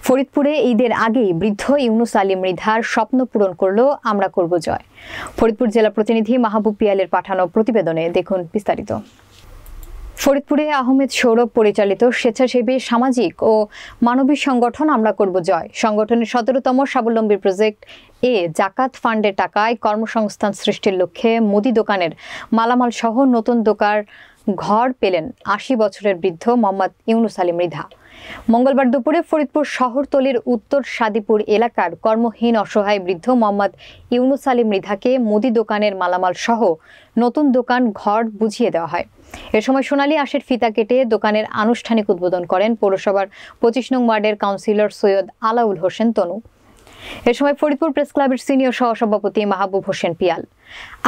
ফরিদপুরে ঈদের আগেই বৃদ্ধ ইউনুস আলী মৃধার স্বপ্ন পূরণ করল আমরা করব জয়। ফরিদপুর জেলা প্রতিনিধি মাহবুব পিয়ালের পাঠানো প্রতিবেদনে দেখুন বিস্তারিত। ফরিদপুরে আহমেদ সৌরভ পরিচালিত স্বেচ্ছাসেবী সামাজিক ও মানবিক সংগঠন আমরা করব জয় সংগঠনের ১৭তম স্বাবলম্বী প্রজেক্ট এ জাকাত ফান্ডের টাকায় কর্মসংস্থান সৃষ্টির লক্ষ্যে মুদি দোকানের মালামাল সহ নতুন দোকান ঘর পেলেন ৮০ বছরের বৃদ্ধ মোহাম্মদ ইউনুস আলী মৃধা। মঙ্গলবার দুপুরে ফরিদপুর শহরতলির উত্তর সাদিপুর এলাকার কর্মহীন অসহায় বৃদ্ধ মোহাম্মদ ইউনুস আলী মৃধাকে মুদি দোকানের মালামাল সহ নতুন দোকান ঘর বুঝিয়ে দেওয়া হয়। এ সময় সোনালী আঁশের ফিতা কেটে দোকানের আনুষ্ঠানিক উদ্বোধন করেন পৌরসভার ২৫ নং ওয়ার্ডের কাউন্সিলর সৈয়দ আলাউল হোসেন তনু। এ সময় ফরিদপুর প্রেস ক্লাবের সিনিয়র সহসভাপতি মাহবুব হোসেন পিয়াল,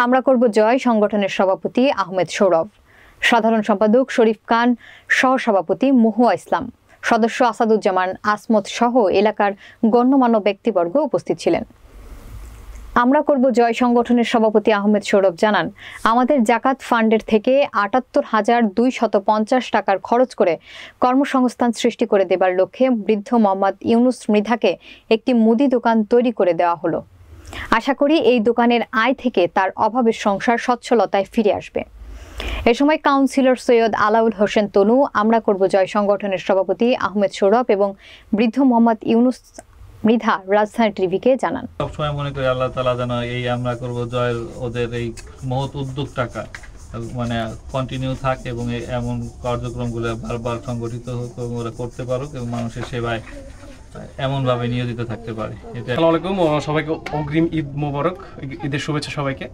আমরা করব জয় সংগঠনের সভাপতি আহমেদ সৌরভ, সাধারণ সম্পাদক শরীফ খান, সহসভাপতি মুহুয়া ইসলাম, সদস্য আসাদুজ্জামান আসমত সহ এলাকার গণ্যমান্য ব্যক্তিবর্গ উপস্থিত ছিলেন। আমরা করব জয় সংগঠনের সভাপতি আহমেদ সৌরভ জানান, আমাদের জাকাত ফান্ডের থেকে ৭৮,২৫০ টাকার খরচ করে কর্মসংস্থান সৃষ্টি করে দেবার লক্ষ্যে বৃদ্ধ মোহাম্মদ ইউনুস মৃধাকে একটি মুদি দোকান তৈরি করে দেওয়া হলো। আশা করি এই দোকানের আয় থেকে তার অভাবের সংসার সচ্ছলতায় ফিরে আসবে। এ সময় কাউন্সিলর সৈয়দ আলাউল হোসেন তনু, আমরা করব জয় সংগঠনের সভাপতি আহমেদ সৌরভ এবং বৃদ্ধ মোহাম্মদ ইউনুস মৃধা রাজধানী টিভিকে জানান, সবসময় মনে করি আল্লাহ তাআলা যেন এই আমরা করব জয়ের ওদের এই মহৎ উদ্যোগটাকা মানে কন্টিনিউ থাকে এবং এমন কার্যক্রমগুলো বারবার সংগঠিত হোক এবং ওরা করতে পারুক এবং মানুষের সেবায় এমনভাবে নিয়োজিত থাকতে পারে। আসসালামু আলাইকুম, সবাইকে অগ্রিম ঈদ মোবারক, ঈদের শুভেচ্ছা সবাইকে।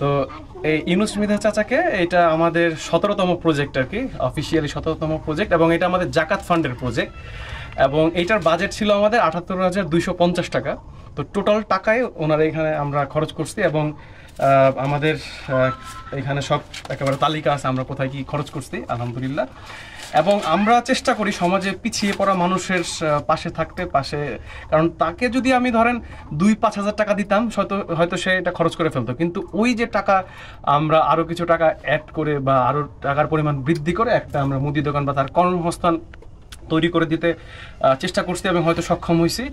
তো এই ইউনুস মৃধা চাচাকে এটা আমাদের ১৭তম প্রজেক্ট আর কি, অফিসিয়ালি ১৭তম প্রজেক্ট, এবং এটা আমাদের জাকাত ফান্ডের প্রজেক্ট এবং এইটার বাজেট ছিল আমাদের ৭৮,২৫০ টাকা। তো টোটাল টাকায় ওনারা এখানে আমরা খরচ করছি এবং আমাদের এখানে সব একেবারে তালিকা আছে আমরা কোথায় কি খরচ করছি আলহামদুলিল্লাহ। এবং আমরা চেষ্টা করি সমাজে পিছিয়ে পড়া মানুষের পাশে থাকতে, কারণ তাকে যদি আমি ধরেন ২-৫ হাজার টাকা দিতাম হয়তো সে এটা খরচ করে ফেলতো, কিন্তু ওই যে টাকা আমরা আরও কিছু টাকা অ্যাড করে বা আরও টাকার পরিমাণ বৃদ্ধি করে একটা আমরা মুদি দোকান বা তার কর্মসংস্থান তৈরি করে দিতে চেষ্টা করছি এবং হয়তো সক্ষম হয়েছি।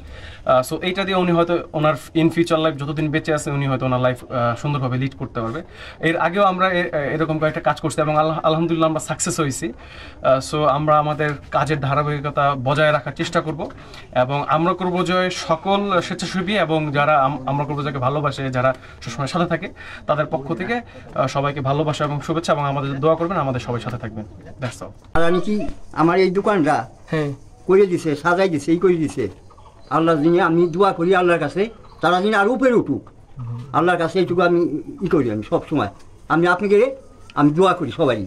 সো এইটা দিয়ে উনি হয়তো ওনার ইন ফিউচার লাইফ যতদিন বেঁচে আছে উনি হয়তো ওনার লাইফ সুন্দরভাবে লিড করতে পারবে। এর আগেও আমরা এরকম কয়েকটা কাজ করছি এবং আলহামদুলিল্লাহ আমরা সাকসেস হয়েছি। সো আমরা আমাদের কাজের ধারাবাহিকতা বজায় রাখার চেষ্টা করব এবং আমরা করব জয় সকল স্বেচ্ছাসেবী এবং যারা আমরা করব জয়কে ভালোবাসে, যারা সবসময় সাথে থাকে, তাদের পক্ষ থেকে সবাইকে ভালোবাসা এবং শুভেচ্ছা এবং আমাদের দোয়া করবেন, আমাদের সবাই সাথে থাকবেন। That's all. আর আমি কি আমার এই দোকানটা করে দিছে, সাজাই দিছে, এই করে দিছে, আল্লাহর দিনে আমি দোয়া করি আল্লাহর কাছে তারা দিনে আর উপরে উঠুক, আল্লাহর কাছে এইটুকু আমি করি, আমি সবসময় আমি আপনাকে আমি দোয়া করি সবাই।